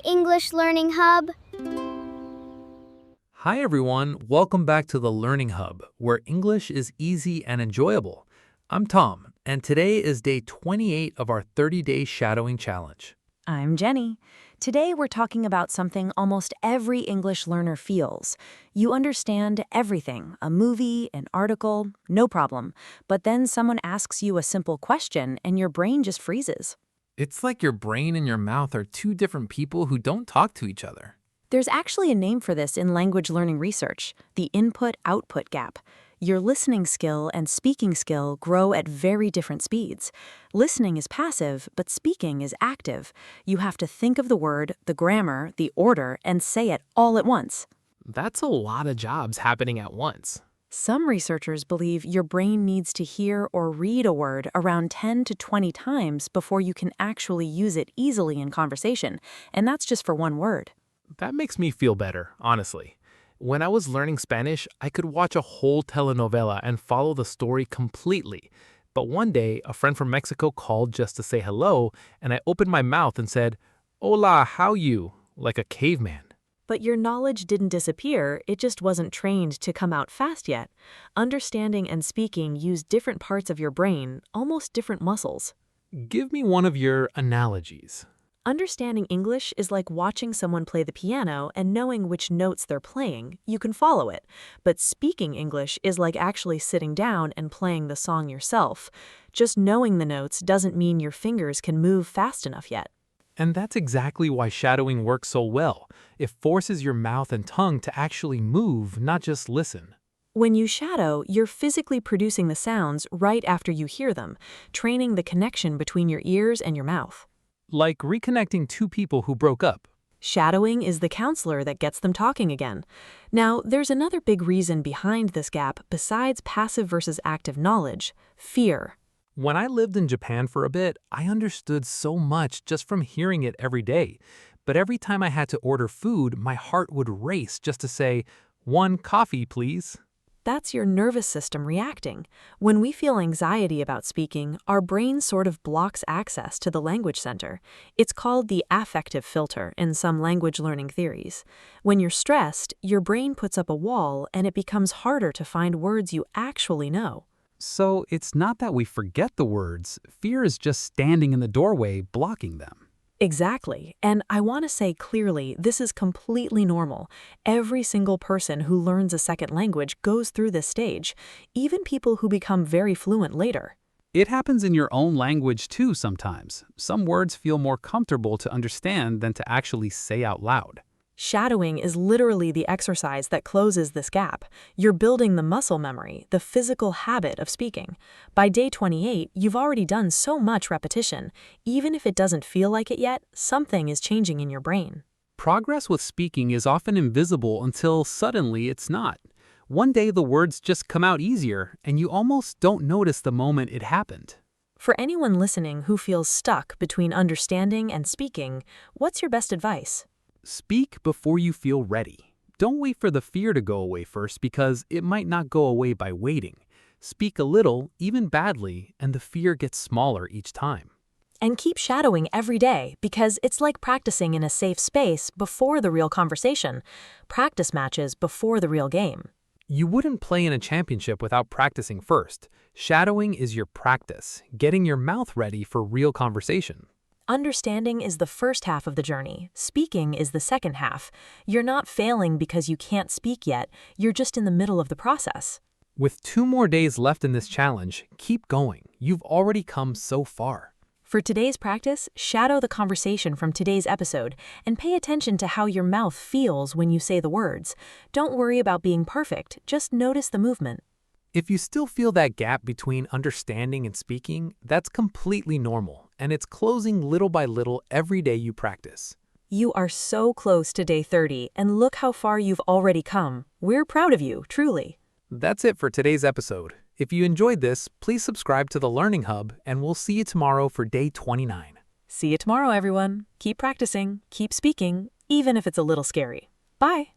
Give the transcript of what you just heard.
English Learning Hub. Hi everyone, welcome back to the Learning Hub, where English is easy and enjoyable. I'm Tom, and today is day 28 of our 30-day shadowing challenge. I'm Jenny. Today we're talking about something almost every English learner feels. You understand everything, a movie, an article, no problem. But then someone asks you a simple question and your brain just freezes. It's like your brain and your mouth are two different people who don't talk to each other. There's actually a name for this in language learning research, the input-output gap. Your listening skill and speaking skill grow at very different speeds. Listening is passive, but speaking is active. You have to think of the word, the grammar, the order, and say it all at once. That's a lot of jobs happening at once. Some researchers believe your brain needs to hear or read a word around 10 to 20 times before you can actually use it easily in conversation, and that's just for one word. That makes me feel better, honestly. When I was learning Spanish, I could watch a whole telenovela and follow the story completely. But one day, a friend from Mexico called just to say hello, and I opened my mouth and said, "Hola, how you?" like a caveman. But your knowledge didn't disappear, it just wasn't trained to come out fast yet. Understanding and speaking use different parts of your brain, almost different muscles. Give me one of your analogies. Understanding English is like watching someone play the piano and knowing which notes they're playing. You can follow it. But speaking English is like actually sitting down and playing the song yourself. Just knowing the notes doesn't mean your fingers can move fast enough yet. And that's exactly why shadowing works so well. It forces your mouth and tongue to actually move, not just listen. When you shadow, you're physically producing the sounds right after you hear them, training the connection between your ears and your mouth. Like reconnecting two people who broke up. Shadowing is the counselor that gets them talking again. Now, there's another big reason behind this gap besides passive versus active knowledge: fear. When I lived in Japan for a bit, I understood so much just from hearing it every day. But every time I had to order food, my heart would race just to say, "One coffee, please." That's your nervous system reacting. When we feel anxiety about speaking, our brain sort of blocks access to the language center. It's called the affective filter in some language learning theories. When you're stressed, your brain puts up a wall and it becomes harder to find words you actually know. So it's not that we forget the words, fear is just standing in the doorway blocking them. Exactly. And I want to say clearly, this is completely normal. Every single person who learns a second language goes through this stage, even people who become very fluent later. It happens in your own language too sometimes. Some words feel more comfortable to understand than to actually say out loud. Shadowing is literally the exercise that closes this gap. You're building the muscle memory, the physical habit of speaking. By day 28, you've already done so much repetition. Even if it doesn't feel like it yet, something is changing in your brain. Progress with speaking is often invisible until suddenly it's not. One day the words just come out easier, and you almost don't notice the moment it happened. For anyone listening who feels stuck between understanding and speaking, what's your best advice? Speak before you feel ready. Don't wait for the fear to go away first because it might not go away by waiting. Speak a little, even badly, and the fear gets smaller each time. And keep shadowing every day because it's like practicing in a safe space before the real conversation. Practice matches before the real game. You wouldn't play in a championship without practicing first. Shadowing is your practice, getting your mouth ready for real conversation. Understanding is the first half of the journey. Speaking is the second half. You're not failing because you can't speak yet. You're just in the middle of the process. With 2 more days left in this challenge, keep going. You've already come so far. For today's practice, shadow the conversation from today's episode and pay attention to how your mouth feels when you say the words. Don't worry about being perfect, just notice the movement. If you still feel that gap between understanding and speaking, that's completely normal, and it's closing little by little every day you practice. You are so close to day 30, and look how far you've already come. We're proud of you, truly. That's it for today's episode. If you enjoyed this, please subscribe to the Learning Hub, and we'll see you tomorrow for day 29. See you tomorrow, everyone. Keep practicing, keep speaking, even if it's a little scary. Bye.